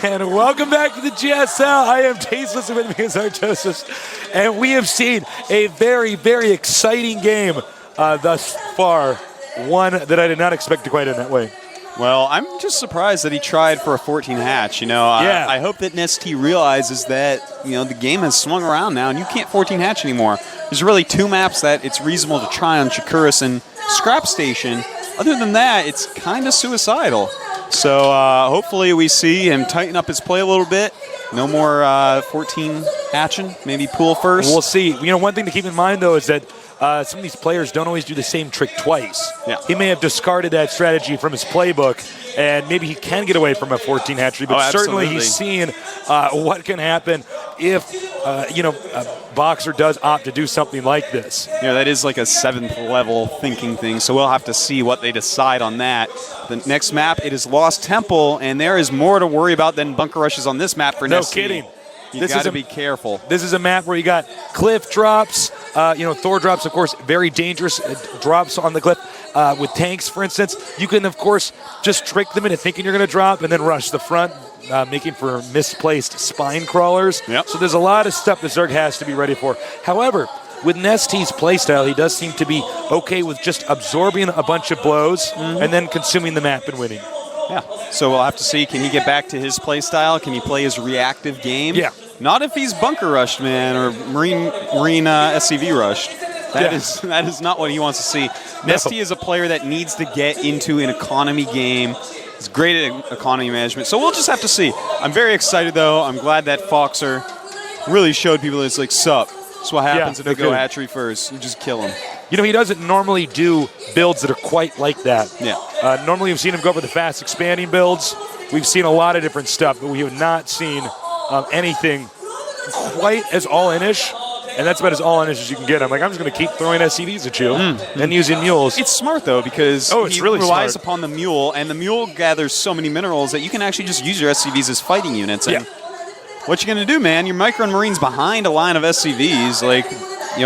And welcome back to the GSL. I am Tasteless, and with me is Artosis. And we have seen a very, very exciting game thus far. One that I did not expect to quite end that way. Well, I'm just surprised that he tried for a 14 hatch. I hope that NesTea realizes that, the game has swung around now and you can't 14 hatch anymore. There's really two maps that it's reasonable to try on Chakuris and Scrap Station. Other than that, it's kind of suicidal. So hopefully we see him tighten up his play a little bit. No more 14 hatching, maybe pool first. We'll see. One thing to keep in mind, though, is that some of these players don't always do the same trick twice. Yeah. He may have discarded that strategy from his playbook, and maybe he can get away from a 14 hatchery, but certainly he's seen what can happen if, Boxer does opt to do something like this. That is like a 7th level thinking thing, so we'll have to see what they decide on that. The next map, it is Lost Temple, and there is more to worry about than bunker rushes on this map for NesTea. No kidding. You got to be careful. This is a map where you got cliff drops, Thor drops, of course, very dangerous drops on the cliff. With tanks, for instance, you can, of course, just trick them into thinking you're going to drop and then rush the front, making for misplaced spine crawlers. Yep. So there's a lot of stuff that Zerg has to be ready for. However, with NesTea's playstyle, he does seem to be okay with just absorbing a bunch of blows and then consuming the map and winning. Yeah. So we'll have to see, can he get back to his playstyle? Can he play his reactive game? Yeah. Not if he's bunker rushed, man, or marine SCV rushed. That is not what he wants to see. NesTea is a player that needs to get into an economy game. He's great at economy management, so we'll just have to see. I'm very excited, though. I'm glad that Foxer really showed people it's like, sup. That's what happens if they go hatchery first. You just kill him. He doesn't normally do builds that are quite like that. Yeah. Normally we've seen him go for the fast expanding builds. We've seen a lot of different stuff, but we have not seen anything quite as all-in-ish, and that's about as all-in-ish as you can get. I'm just going to keep throwing SCVs at you and using mules. It's smart, though, because he really relies smart. upon the mule, and the mule gathers so many minerals that you can actually just use your SCVs as fighting units. And what you going to do, man? Your Micro and Marine's behind a line of SCVs.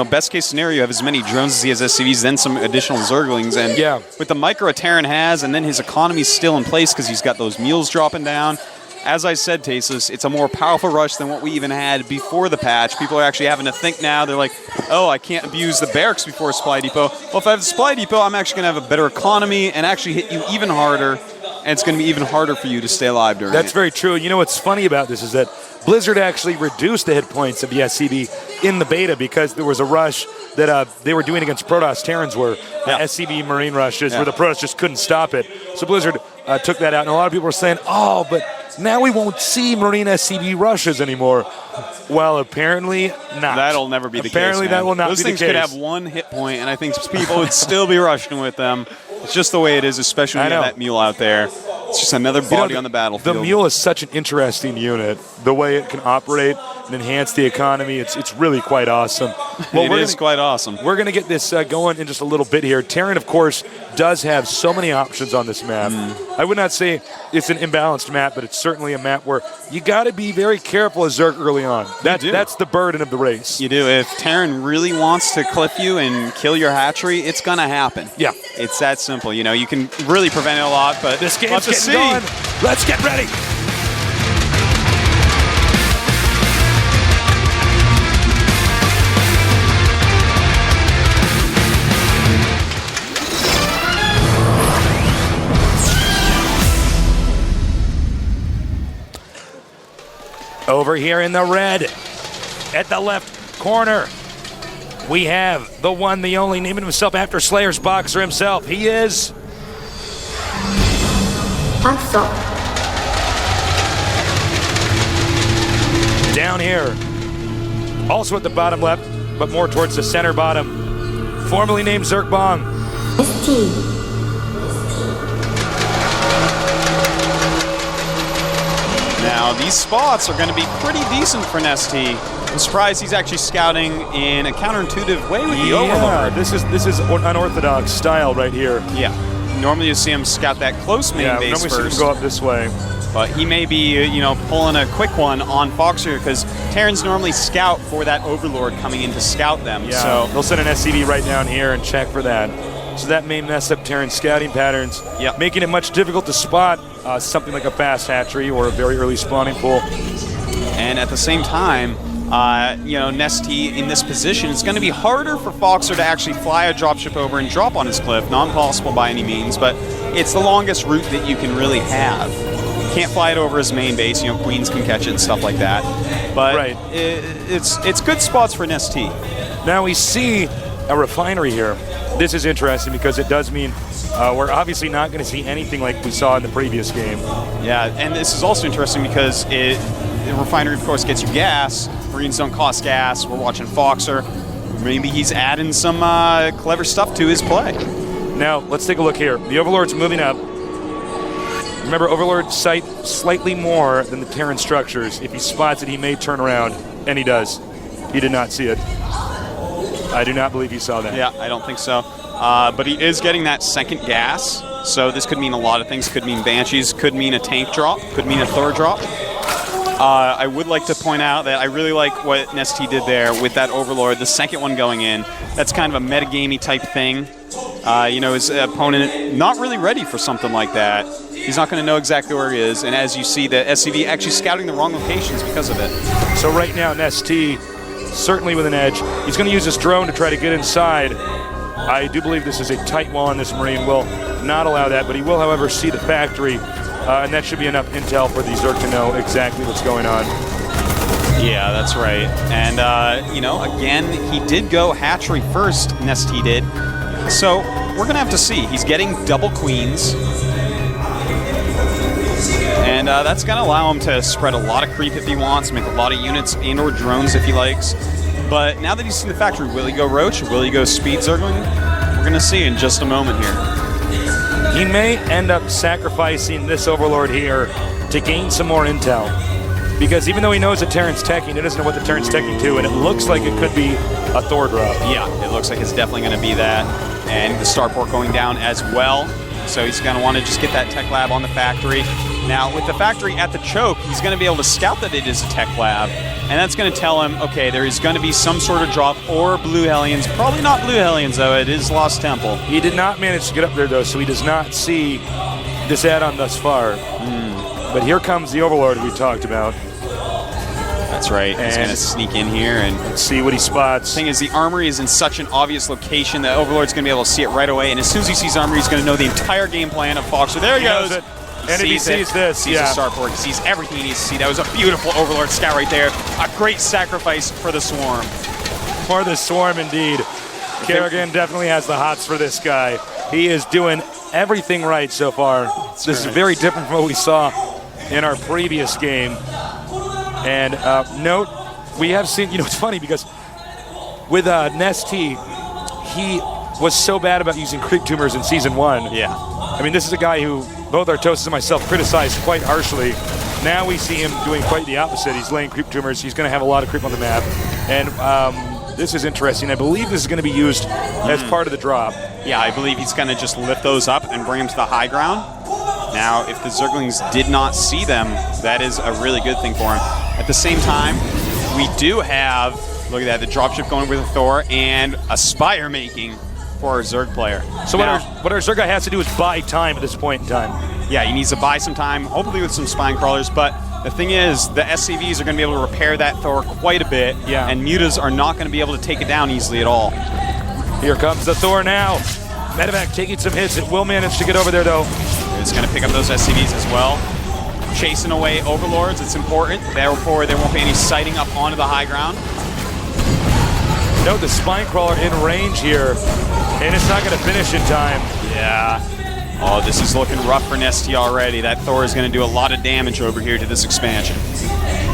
Best case scenario, you have as many drones as he has SCVs, then some additional Zerglings. And with the Micro a Terran has, and then his economy's still in place because he's got those mules dropping down. As I said, Tasteless, it's a more powerful rush than what we even had before the patch. People are actually having to think now. They're like, I can't abuse the barracks before a supply depot. Well, if I have a supply depot, I'm actually going to have a better economy and actually hit you even harder, and it's going to be even harder for you to stay alive during it. That's very true. What's funny about this is that Blizzard actually reduced the hit points of the SCV in the beta because there was a rush that they were doing against Protoss Terrans where SCV Marine rushes where the Protoss just couldn't stop it. So Blizzard took that out, and a lot of people were saying, but now we won't see Marine SCV rushes anymore. Well, apparently not. That'll never be the case. Apparently that will not be the case. Those things could have one hit point, and I think people would still be rushing with them. It's just the way it is, especially when you have that mule out there. It's just another body on the battlefield. The mule is such an interesting unit. The way it can operate and enhance the economy, it's really quite awesome. Well, it is quite awesome. We're going to get this going in just a little bit here. Terran, of course, does have so many options on this map. I would not say it's an imbalanced map, but it's certainly a map where you got to be very careful as Zerg early on. That's the burden of the race. You do. If Terran really wants to cliff you and kill your hatchery, it's going to happen. Yeah. It's that simple. You can really prevent it a lot, but this game's getting going. Let's get ready. Over here in the red, at the left corner, we have the one, the only, naming himself after Slayer's Boxer himself. He is... Down here, also at the bottom left, but more towards the center bottom, formerly named Zergbong. Now, these spots are going to be pretty decent for NesTea. I'm surprised he's actually scouting in a counterintuitive way with the Overlord. This is unorthodox style right here. Yeah. Normally you see him scout that close main base first. Normally see him go up this way. But he may be, pulling a quick one on Foxer because Terrans normally scout for that Overlord coming in to scout them. Yeah, so they'll send an SCV right down here and check for that. So that may mess up Terran's scouting patterns, making it much difficult to spot something like a fast hatchery or a very early spawning pool. And at the same time, NesTea in this position, it's going to be harder for Foxer to actually fly a dropship over and drop on his cliff. Not impossible by any means, but it's the longest route that you can really have. Can't fly it over his main base. Queens can catch it and stuff like that. But it's good spots for NesTea. Now we see a refinery here. This is interesting because it does mean we're obviously not going to see anything like we saw in the previous game. Yeah, and this is also interesting because the refinery, of course, gets you gas. Marines don't cost gas. We're watching Foxer. Maybe he's adding some clever stuff to his play. Now, let's take a look here. The Overlord's moving up. Remember, Overlord sight slightly more than the Terran structures. If he spots it, he may turn around, and he does. He did not see it. I do not believe he saw that. Yeah, I don't think so. But he is getting that second gas, so this could mean a lot of things. Could mean Banshees, could mean a tank drop, could mean a Thor drop. I would like to point out that I really like what NesTea did there with that Overlord, the second one going in. That's kind of a metagamey type thing. His opponent not really ready for something like that. He's not going to know exactly where he is, and as you see, the SCV actually scouting the wrong locations because of it. So right now, NesTea certainly with an edge. He's going to use his drone to try to get inside. I do believe this is a tight wall, and this Marine will not allow that, but he will, however, see the factory. And that should be enough intel for the Zerg to know exactly what's going on. Yeah, that's right. And, again, he did go hatchery first, NesTea did. So we're going to have to see. He's getting double queens. And that's going to allow him to spread a lot of creep if he wants, make a lot of units and or drones if he likes. But now that he's seen the factory, will he go Roach? Will he go Speed Zergling? We're going to see in just a moment here. He may end up sacrificing this Overlord here to gain some more intel. Because even though he knows that Terran's teching, he doesn't know what the Terran's teching to, and it looks like it could be a Thor drop. Yeah, it looks like it's definitely going to be that. And the starport going down as well. So he's going to want to just get that tech lab on the factory. Now, with the factory at the choke, he's going to be able to scout that it is a tech lab. And that's going to tell him, okay, there is going to be some sort of drop or Blue Hellions. Probably not Blue Hellions, though. It is Lost Temple. He did not manage to get up there, though, so he does not see this add-on thus far. But here comes the Overlord we talked about. That's right. He's going to sneak in here and see what he spots. The thing is, the armory is in such an obvious location that Overlord's going to be able to see it right away. And as soon as he sees armory, he's going to know the entire game plan of Foxer. There he goes. And if he sees this, sees the starport, he sees everything he needs to see. That was a beautiful Overlord scout right there. A great sacrifice for the Swarm. For the Swarm, indeed. Kerrigan definitely has the hots for this guy. He is doing everything right so far. This is very different from what we saw in our previous game. And note, we have seen, it's funny because with NesTea, he was so bad about using creep tumors in Season 1. Yeah. I mean, this is a guy who both Artosis and myself criticized quite harshly. Now we see him doing quite the opposite. He's laying creep tumors. He's going to have a lot of creep on the map. And this is interesting. I believe this is going to be used as part of the drop. Yeah, I believe he's going to just lift those up and bring them to the high ground. Now, if the Zerglings did not see them, that is a really good thing for him. At the same time, we do have, look at that, the dropship going with a Thor and a Spire making for our Zerg player. So now, what our Zerg guy has to do is buy time at this point in time. Yeah, he needs to buy some time, hopefully with some spine crawlers, but the thing is, the SCVs are going to be able to repair that Thor quite a bit, and Mutas are not going to be able to take it down easily at all. Here comes the Thor now. Medevac taking some hits. It will manage to get over there, though. It's going to pick up those SCVs as well. Chasing away Overlords, it's important. Therefore, there won't be any sighting up onto the high ground. Note the spine crawler in range here, and it's not going to finish in time. Yeah. Oh, this is looking rough for NesTea already. That Thor is going to do a lot of damage over here to this expansion.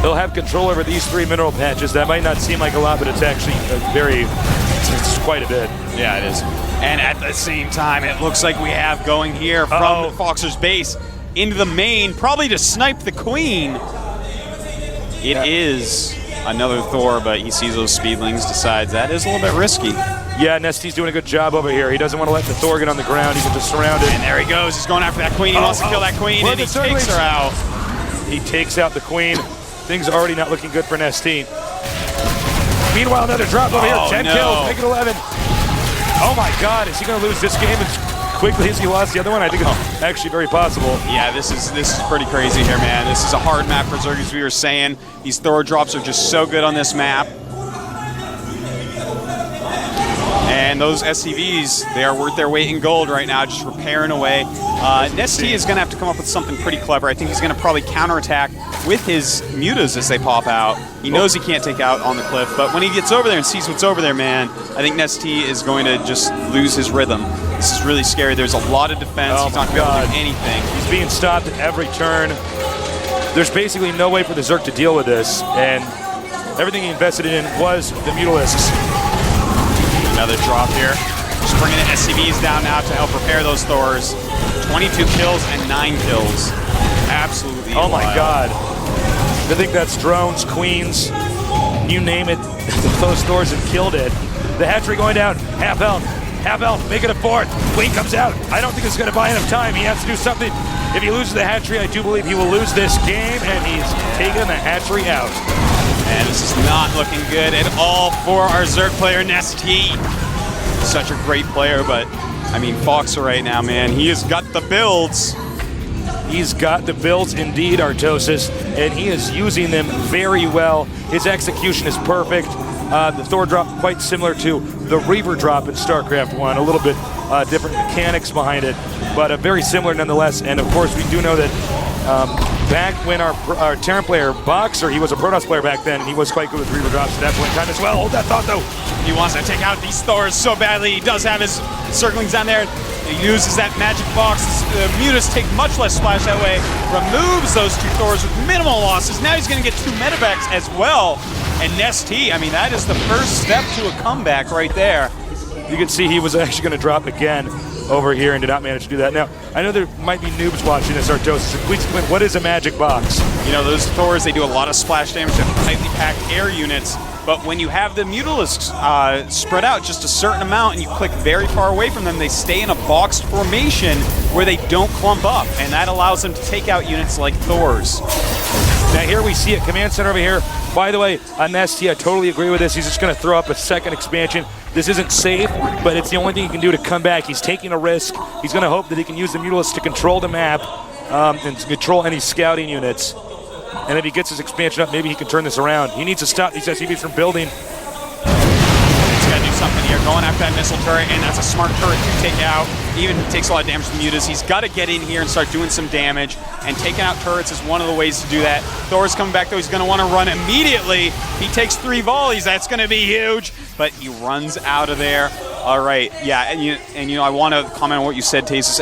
He'll have control over these 3 mineral patches. That might not seem like a lot, but it's actually it's quite a bit. Yeah, it is. And at the same time, it looks like we have going here from Foxer's base into the main, probably to snipe the Queen. It is another Thor, but he sees those speedlings, decides that is a little bit risky. Yeah, NesTea's doing a good job over here. He doesn't want to let the Thor get on the ground. He can just surround it. And there he goes. He's going after that Queen. He wants to kill that Queen, and he takes her out. He takes out the Queen. Things are already not looking good for NesTea. Meanwhile, another drop over here. 10 kills, make it 11. Oh my God, is he going to lose this game as quickly as he lost the other one? I think it's actually very possible. Yeah, this is pretty crazy here, man. This is a hard map for Zerg, as we were saying. These Thor drops are just so good on this map. And those SCVs, they are worth their weight in gold right now, just repairing away. NesTea is going to have to come up with something pretty clever. I think he's going to probably counterattack with his mutas as they pop out. He knows he can't take out on the cliff, but when he gets over there and sees what's over there, man, I think NesTea is going to just lose his rhythm. This is really scary. There's a lot of defense. He's not going to be able to do anything. He's being stopped at every turn. There's basically no way for the Zerg to deal with this, and everything he invested in was the Mutalisks. Another drop here. Just bringing the SCVs down now to help repair those Thors. 22 kills and 9 kills. Absolutely Oh my wild. God. I think that's drones, queens, you name it. Those Thors have killed it. The hatchery going down, half health, make it a fourth. Queen comes out. I don't think it's going to buy enough time. He has to do something. If he loses the hatchery, I do believe he will lose this game, and he's taken the hatchery out. And this is not looking good at all for our Zerg player, NesTea. Such a great player, but I mean, Foxer right now, man, he has got the builds. He's got the builds indeed, Artosis, and he is using them very well. His execution is perfect. The Thor drop quite similar to the Reaver drop in StarCraft 1, a little bit different mechanics behind it, but very similar nonetheless. And of course, we do know that back when our Terran player, Boxer, he was a Protoss player back then, and he was quite good with Reaver drops at that point in time as well. Hold that thought, though. He wants to take out these Thors so badly. He does have his circlings down there. He uses that magic box. The Mutas take much less splash that way. Removes those 2 Thors with minimal losses. Now he's going to get 2 medevacs as well. And NesTea, I mean, that is the first step to a comeback right there. You can see he was actually going to drop again over here and did not manage to do that. Now, I know there might be noobs watching this, Artosis. Please explain, what is a magic box? You know, those Thors, they do a lot of splash damage to tightly packed air units. But when you have the Mutalisks spread out just a certain amount and you click very far away from them, they stay in a boxed formation where they don't clump up. And that allows them to take out units like Thors. Now here we see a command center over here. By the way, on NesTea, I totally agree with this. He's just going to throw up a second expansion. This isn't safe, but it's the only thing he can do to come back. He's taking a risk. He's going to hope that he can use the Mutalisks to control the map and to control any scouting units. And if he gets his expansion up, maybe he can turn this around. He needs to stop these SCVs from building. He's got to do something here. Going after that missile turret, and that's a smart turret to take out. Even if he takes a lot of damage from Mutas, he's got to get in here and start doing some damage. And taking out turrets is one of the ways to do that. Thor's coming back, though. He's going to want to run immediately. He takes 3 volleys. That's going to be huge. But he runs out of there. All right. Yeah, and you know, I want to comment on what you said, Tasis,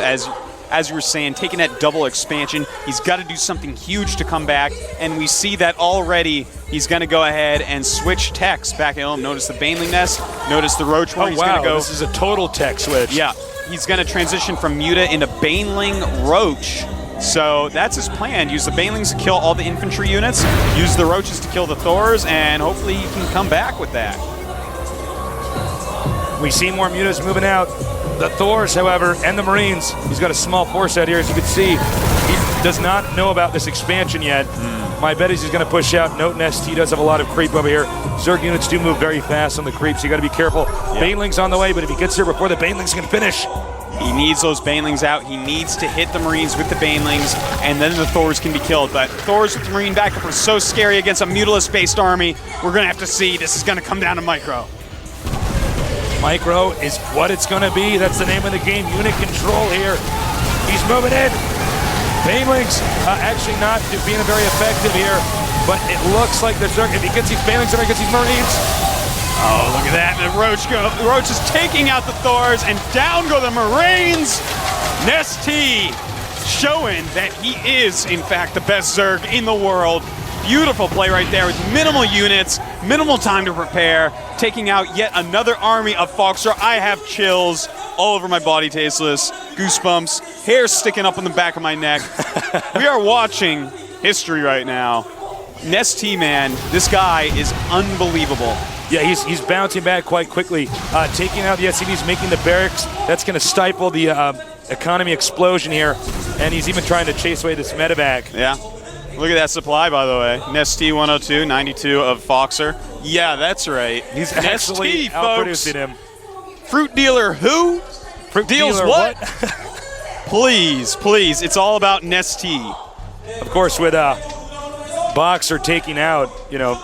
as you were saying, taking that double expansion, he's got to do something huge to come back, and we see that already. He's going to go ahead and switch techs back at home. Notice the Baneling Nest, notice the Roach where he's going to go. This is a total tech switch. Yeah, he's going to transition from Muta into Baneling Roach. So that's his plan. Use the Banelings to kill all the infantry units, use the Roaches to kill the Thors, and hopefully he can come back with that. We see more Mutas moving out. The Thors, however, and the Marines, he's got a small force out here, as you can see. He does not know about this expansion yet. My bet is he's going to push out. Note NesTea does have a lot of creep over here. Zerg units do move very fast on the creep, so you got to be careful. Yep. Baneling's on the way, but if he gets here before the Banelings can finish. He needs those Banelings out. He needs to hit the Marines with the Banelings, and then the Thors can be killed. But Thors with the Marine backup are so scary against a Mutalisk-based army. We're going to have to see. This is going to come down to Micro. Micro is what it's going to be. That's the name of the game. Unit control here. He's moving in. Banelings actually not being very effective here, but it looks like the Zerg, if he gets these Banelings, if he gets these Marines. Oh, look at that. The Roach is taking out the Thors, and down go the Marines. NesTea showing that he is, in fact, the best Zerg in the world. Beautiful play right there with minimal units, minimal time to prepare, taking out yet another army of Foxer. I have chills all over my body, Tasteless. Goosebumps, hair sticking up on the back of my neck. We are watching history right now. NesTea, man, this guy is unbelievable. Yeah, he's bouncing back quite quickly, taking out the SCVs, making the barracks. That's going to stifle the economy explosion here, and he's even trying to chase away this medevac. Yeah. Look at that supply, by the way. NesTea 102, 92 of Foxer. Yeah, that's right. He's actually outproducing him. Fruit dealer who? Fruit Deals dealer what? Please, please. It's all about NesTea. Of course, with Boxer taking out,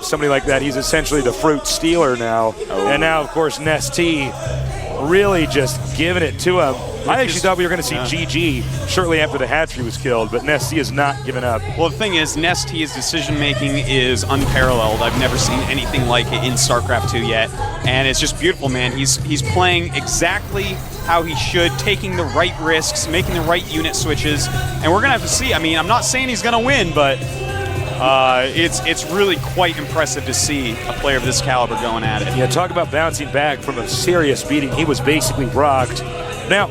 somebody like that, he's essentially the fruit stealer now. Oh. And now, of course, NesTea really just giving it to him. I actually thought we were going to see GG shortly after the hatchery was killed, but NesTea is not giving up. Well, the thing is, NesTea's decision-making is unparalleled. I've never seen anything like it in StarCraft 2 yet, and it's just beautiful, man. He's playing exactly how he should, taking the right risks, making the right unit switches, and we're going to have to see. I mean, I'm not saying he's going to win, but it's really quite impressive to see a player of this caliber going at it. Yeah, talk about bouncing back from a serious beating. He was basically rocked. Now,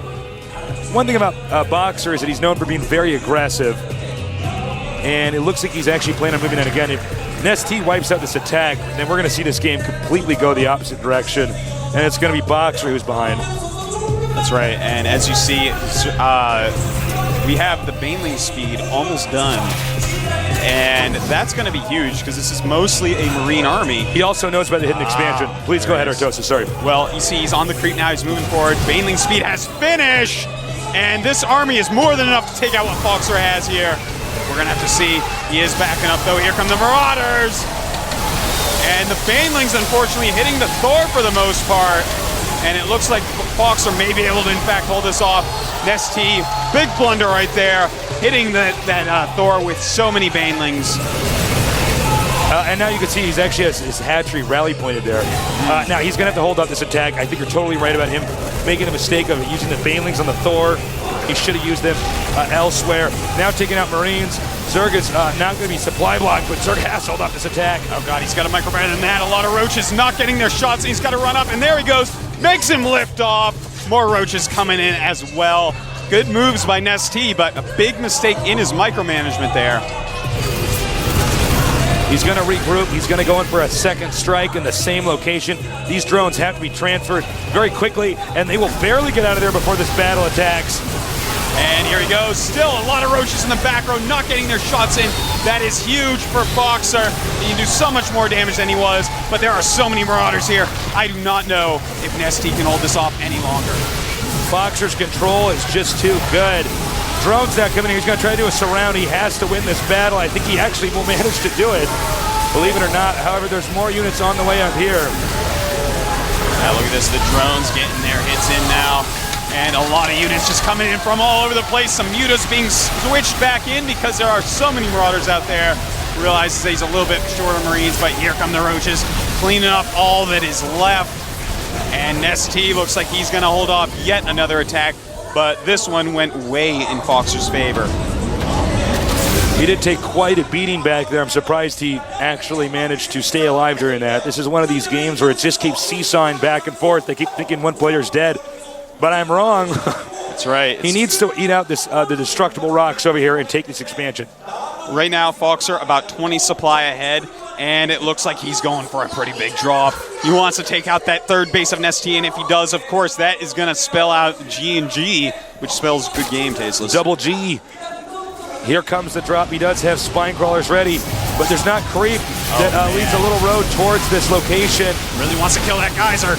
one thing about Boxer is that he's known for being very aggressive, and it looks like he's actually planning on moving on again. If NesTea wipes out this attack, then we're going to see this game completely go the opposite direction, and it's going to be Boxer who's behind. That's right, and as you see, we have the Baneling speed almost done, and that's going to be huge because this is mostly a Marine army. He also knows about the hidden expansion. Please go ahead, Artosa, sorry. Well, you see he's on the creep now, he's moving forward. Baneling speed has finished, and this army is more than enough to take out what Boxer has here. We're going to have to see. He is backing up, though. Here come the Marauders. And the Banelings, unfortunately, hitting the Thor for the most part. And it looks like Boxer may be able to, in fact, hold this off. NesTea, big blunder right there, hitting that Thor with so many Banelings. And now you can see he's actually has his hatchery rally pointed there. Now he's going to have to hold up this attack. I think you're totally right about him making the mistake of using the Banelings on the Thor. He should have used them elsewhere. Now taking out Marines. Zerg is not going to be supply blocked, but Zerg has to hold up this attack. Oh God, he's got a micro better than that. A lot of roaches not getting their shots. He's got to run up, and there he goes. Makes him lift off. More roaches coming in as well. Good moves by NesTea, but a big mistake in his micromanagement there. He's going to regroup. He's going to go in for a second strike in the same location. These drones have to be transferred very quickly, and they will barely get out of there before this battle attacks. And here he goes. Still a lot of roaches in the back row, not getting their shots in. That is huge for Boxer. He can do so much more damage than he was, but there are so many Marauders here. I do not know if NesTea can hold this off any longer. Boxer's control is just too good. Drone's not coming in. He's going to try to do a surround. He has to win this battle. I think he actually will manage to do it, believe it or not. However, there's more units on the way up here. Now look at this. The drones getting their hits in now. And a lot of units just coming in from all over the place. Some mutas being switched back in because there are so many Marauders out there. Realizes that he's a little bit short of Marines, but here come the roaches, cleaning up all that is left. And NesTea looks like he's going to hold off yet another attack, but this one went way in Boxer's favor. He did take quite a beating back there. I'm surprised he actually managed to stay alive during that. This is one of these games where it just keeps seesawing back and forth. They keep thinking one player's dead. But I'm wrong. That's right. He needs to eat out this the destructible rocks over here and take this expansion. Right now, Boxer about 20 supply ahead, and it looks like he's going for a pretty big drop. He wants to take out that third base of NesTea, and if he does, of course, that is going to spell out G&G, which spells good game, Tasteless. Double G. Here comes the drop. He does have spine crawlers ready, but there's not creep that leads a little road towards this location. Really wants to kill that geyser.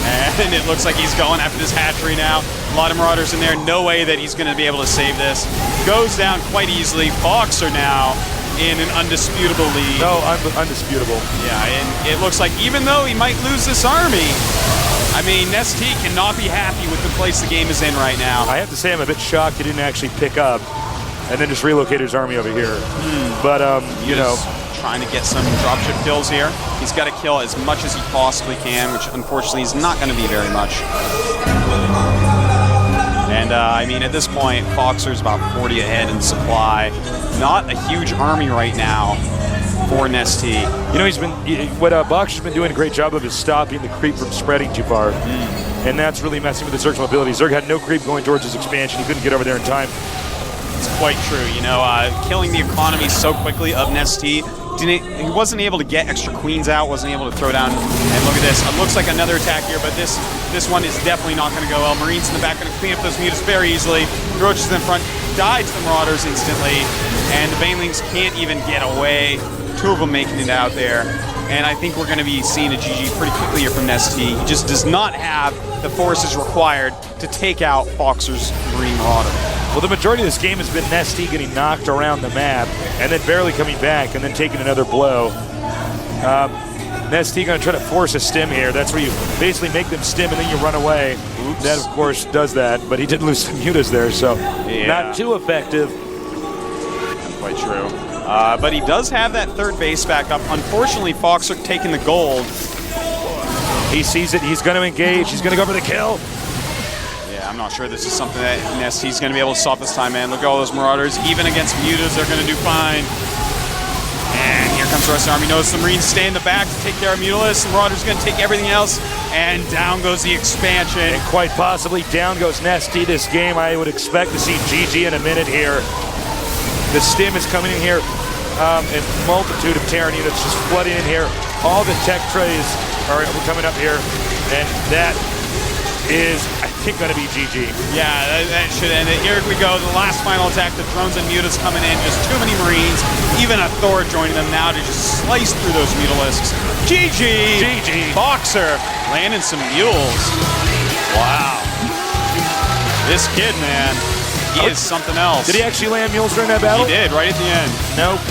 And it looks like he's going after this hatchery now. A lot of Marauders in there. No way that he's going to be able to save this. Goes down quite easily. Boxer now in an undisputable lead. No, undisputable. Yeah, and it looks like even though he might lose this army, I mean, NesTea cannot be happy with the place the game is in right now. I have to say I'm a bit shocked he didn't actually pick up and then just relocate his army over here. But, you know. Trying to get some dropship kills here. He's got to kill as much as he possibly can, which unfortunately is not going to be very much. And I mean, at this point, Boxer's about 40 ahead in supply. Not a huge army right now for NesTea. You know, what Boxer's been doing a great job of is stopping the creep from spreading too far. And that's really messing with the Zerg's mobility. Zerg had no creep going towards his expansion. He couldn't get over there in time. It's quite true. You know, killing the economy so quickly of NesTea, he wasn't able to get extra queens out, wasn't able to throw down. And look at this. It looks like another attack here, but this one is definitely not going to go well. Marines in the back going to clean up those mutas very easily. The roaches in front died to the Marauders instantly, and the Banelings can't even get away. Two of them making it out there. And I think we're going to be seeing a GG pretty quickly here from NesTea. He just does not have the forces required to take out Foxer's Marine Marauder. Well, the majority of this game has been NesTea getting knocked around the map and then barely coming back and then taking another blow. NesTea going to try to force a stim here. That's where you basically make them stim and then you run away. Oops. That, of course, does that, but he did lose some mutas there, so not too effective. Not quite true. But he does have that third base back up. Unfortunately, Foxer taking the gold. He sees it. He's going to engage. He's going to go for the kill. Yeah, I'm not sure this is something that NesTea's going to be able to stop this time, man. Look at all those Marauders. Even against mutas, they're going to do fine. And here comes the rest of the army. Notice the Marines stay in the back to take care of Mutalists. The Marauders going to take everything else. And down goes the expansion. And quite possibly down goes NesTea this game. I would expect to see GG in a minute here. The stim is coming in here, and multitude of Terran units just flooding in here. All the tech trays are coming up here, and that is, I think, going to be GG. Yeah, that should end it. Here we go, the last final attack. The drones and mutas coming in. Just too many Marines. Even a Thor joining them now to just slice through those mutalisks. GG! GG! Boxer landing some mules. Wow. This kid, man. He is something else. Did he actually land mules during that battle? He did, right at the end. Nope.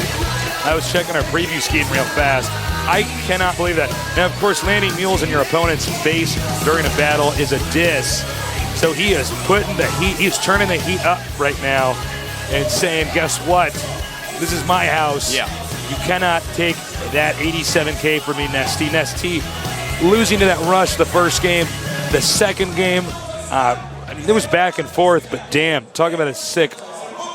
I was checking our preview scheme real fast. I cannot believe that. Now, of course, landing mules in your opponent's base during a battle is a diss. So he is putting the heat, he's turning the heat up right now and saying, guess what? This is my house. Yeah. You cannot take that 87K from me, NesTea. NesTea losing to that rush the first game. The second game, it was back and forth, but damn, talk about a sick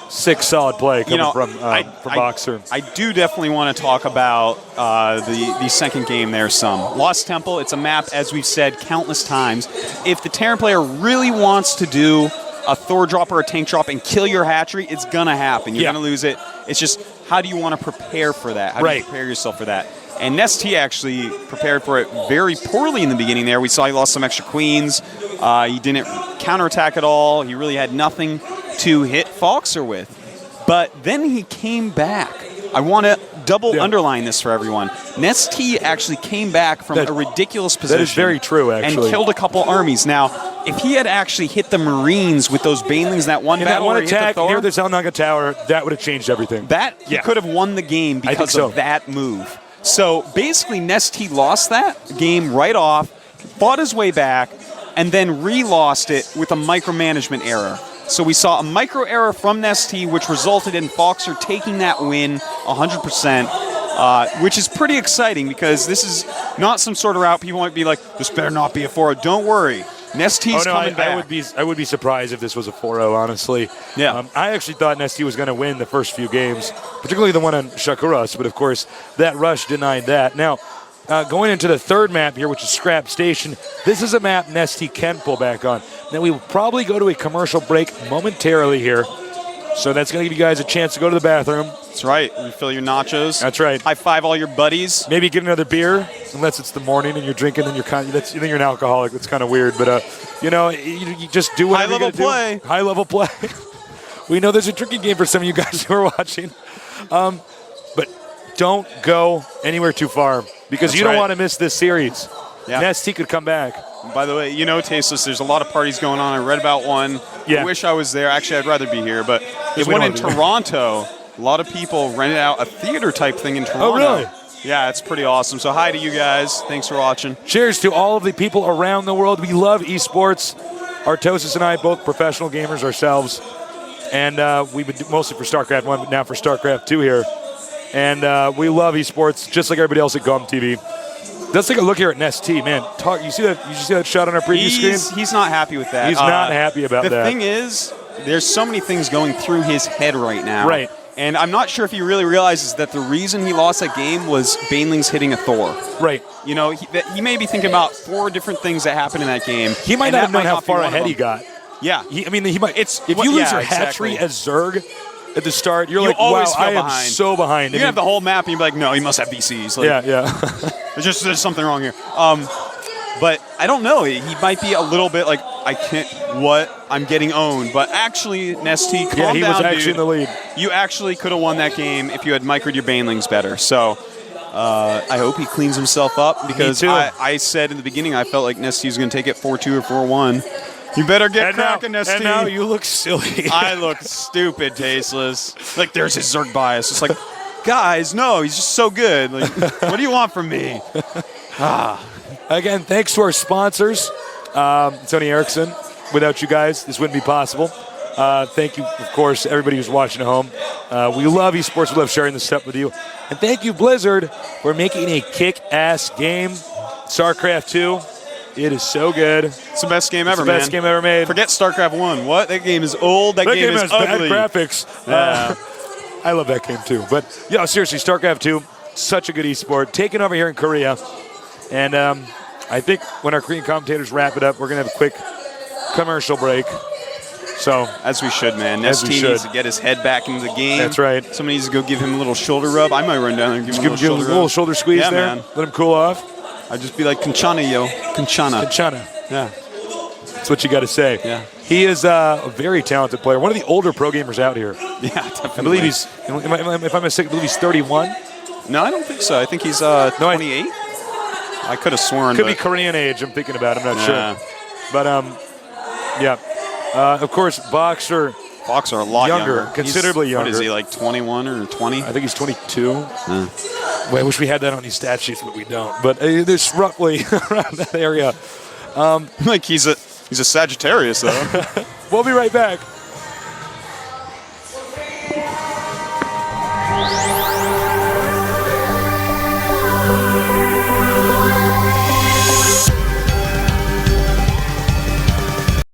solid play coming from Boxer. I do definitely want to talk about the second game there some. Lost Temple, it's a map, as we've said countless times. If the Terran player really wants to do a Thor drop or a tank drop and kill your hatchery, it's going to happen. You're going to lose it. It's just, how do you want to prepare for that? How do you prepare yourself for that? And NesTea actually prepared for it very poorly in the beginning there. We saw he lost some extra queens. He didn't counterattack at all. He really had nothing to hit Foxer with. But then he came back. I want to double underline this for everyone. NesTea actually came back from a ridiculous position. That is very true, actually. And killed a couple armies. Now, if he had actually hit the Marines with those Banelings that one battle, that one where he hit attack the Thor, near the Zelnaga Tower, that would have changed everything. He could have won the game because of that move. So basically, NesTea lost that game right off, fought his way back, and then re-lost it with a micromanagement error. So we saw a micro error from NesTea, which resulted in Foxer taking that win 100%, which is pretty exciting because this is not some sort of route. People might be like, this better not be a 4-0. Don't worry. NesTea's coming back. I would be surprised if this was a 4-0, honestly. Yeah. I actually thought NesTea was going to win the first few games, particularly the one on Shakuras, but of course that rush denied that. Now, going into the third map here, which is Scrap Station, this is a map NesTea can pull back on. Now, we will probably go to a commercial break momentarily here, so that's going to give you guys a chance to go to the bathroom. That's right. Refill your nachos. That's right. High five all your buddies. Maybe get another beer, unless it's the morning and you're drinking, then then you're an alcoholic. That's kind of weird, but you just do whatever you got to do. High level play. We know there's a drinking game for some of you guys who are watching, but don't go anywhere too far because you don't want to miss this series. Yeah. NesTea could come back. By the way, Tasteless, there's a lot of parties going on. I read about one. I wish I was there. Actually, I'd rather be here, but there's one in Toronto. A lot of people rented out a theater type thing in Toronto. Oh, really? Yeah, it's pretty awesome. So hi to you guys. Thanks for watching. Cheers to all of the people around the world. We love esports. Artosis and I, both professional gamers ourselves. And we've been mostly for StarCraft 1, but now for StarCraft 2 here. And we love esports, just like everybody else at GOM TV. Let's take a look here at NesTea, man. You see that shot on our preview screen? He's not happy with that. He's not happy about that. The thing is, there's so many things going through his head right now. Right. And I'm not sure if he really realizes that the reason he lost that game was Banelings hitting a Thor. Right. He may be thinking about 4 different things that happened in that game. He might not have known how far ahead he got. Yeah. He might. If you lose your hatchery as Zerg at the start, you're like, wow, I am so behind. You have the whole map, and you're like, no, he must have VCs. Like, yeah. there's something wrong here. But I don't know. He might be a little bit like, I can't. What? I'm getting owned. But actually, NesTea, calm Yeah, he down, was actually dude. in the lead. You actually could have won that game if you had microed your banelings better. So I hope he cleans himself up because I said in the beginning I felt like NesTea was going to take it 4-2 or 4-1. You better get cracking, NesTea. And now you look silly. I look stupid, Tasteless. Like, there's his Zerg bias. It's like, guys, no, he's just so good. Like, what do you want from me? Again, thanks to our sponsors, Tony Erickson. Without you guys, this wouldn't be possible. Thank you, of course, everybody who's watching at home. We love esports. We love sharing this stuff with you. And thank you, Blizzard, for making a kick-ass game. StarCraft 2. It is so good. It's the best game ever, man. Best game ever made. Forget StarCraft 1. What? That game is old. That game is has ugly. bad graphics. Yeah. I love that game too. But, yeah, seriously, StarCraft 2, such a good esport. Taken over here in Korea. And I think when our Korean commentators wrap it up, we're going to have a quick commercial break. So, as we should, man. NesTea needs to get his head back into the game. That's right. Somebody needs to go give him a little shoulder rub. I might run down there and give him a little shoulder squeeze there. Man. Let him cool off. I'd just be like, Kanchana, yo. Kanchana. Yeah. That's what you got to say. Yeah. He is a very talented player. One of the older pro gamers out here. Yeah, definitely. I believe he's, if I'm mistaken, I believe he's 31. No, I don't think so. I think he's 28. I could have sworn. Could be Korean age. I'm thinking about. I'm not sure. But yeah. Of course, Boxer. Boxer a lot younger. Considerably younger. What is he, like 21 or 20? I think he's 22. Well, I wish we had that on these stat sheets, but we don't. But there's roughly around that area. Like he's a Sagittarius, though. We'll be right back.